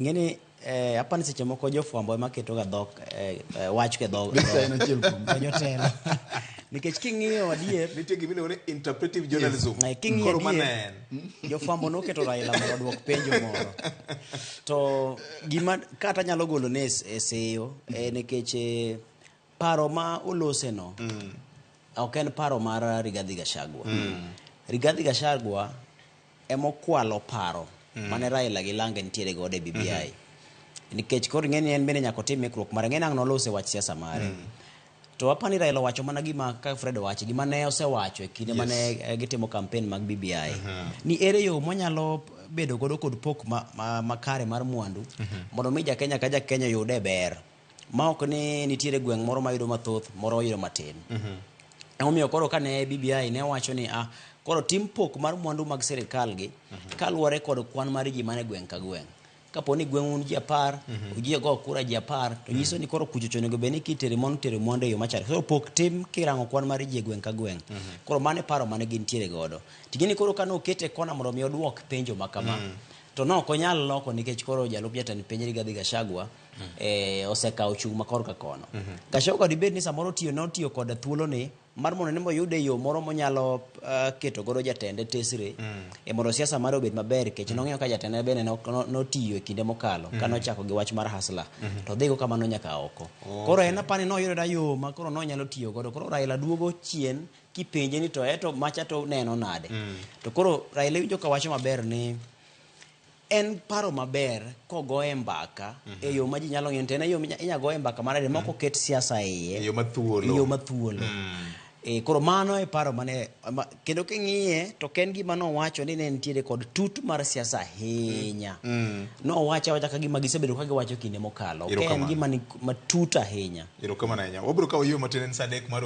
Ngeni apani seche moko jofwambo ema keto ga dhok wach ke dhok jotelo nikech king'iyo adier nitie gima iluongo ni interpretive journalism. King'iyo adier jofwambo noketo Raila mondo oduok penjo moro to gima kata nyalo golo ne seyo nikech paro ma olose no ok en paro mar Rigathi Gachagua. Rigathi Gachagua emokwalo paro mane Raila gi Lange nitiere godo e BBI. Nikech koro ng'eni en bende nyako tim ikruok mare ng'eni ang' nolose wach siasa mare. To apani Raila wacho mana gima ka Fred wacho gima ne osewacho e kinde mane gitimo campaign mag BBI. Ni ere yo monyalo bedo godo kod pok makare mar mwandu mondo mi Kenya ka Kenya yude ber. Ma ok ni nitiere gweng' moro mayudo mathoth moro yudo matin. Omiyo koro kane BBI ne wacho ni koro tim pok mar mwandu mag sirikal gi kaluwore kod kwan mar ji mane gweng' ka gweng'. Kapo ni gweng' un ji 10, ji go kura ji 10, to nyiso ni koro kucho chonego be ni kitere mwandu e yo machal. Koro pok tim kirango kwan mar ji gweng' ka gweng'. Koro mane paro mane gintiere godo. Tigini koro kano okete kona mondo mi oduok penjo makama. To no ok onyal loko nikech koro jalup jatend piny Rigathi Gachagua osekawo chung' makor ka kono. Gachagua dibed ni samoro notiyo kod thuolo ni mar mondo ne moyude yo moro monyalo keto godo jatende tesre mondo siasa mare obed maber kech nong'eyo ka jatende bende notiyo e kinde mokalo kano chako gi wach mar hasla to dhigo kamano nyaka oko. Koro en apani noyudo yo ma koro nonyalo tiyo godo. Koro Raila duogo chien kipenje ni to eto macha to neno nade. To koro Raila winjo ka wacho maber ni en paro maber kogoe mbaka e yo ma ji nyalo ng'eyo tena yo inyagoe mbaka marade moko ket siasa e yo mathuolo. Koro mano e paro mane kendo king'iye to ken gima nowacho ni ne nitiere kod tut mar siasa ahinya. Nowacho wacha ka gima gisebedo ka giwacho kinde mokalo. Ok en gima ni matut ahinya. Erokamano ahinya. Wabiro kawo yo matin en sa 3 mar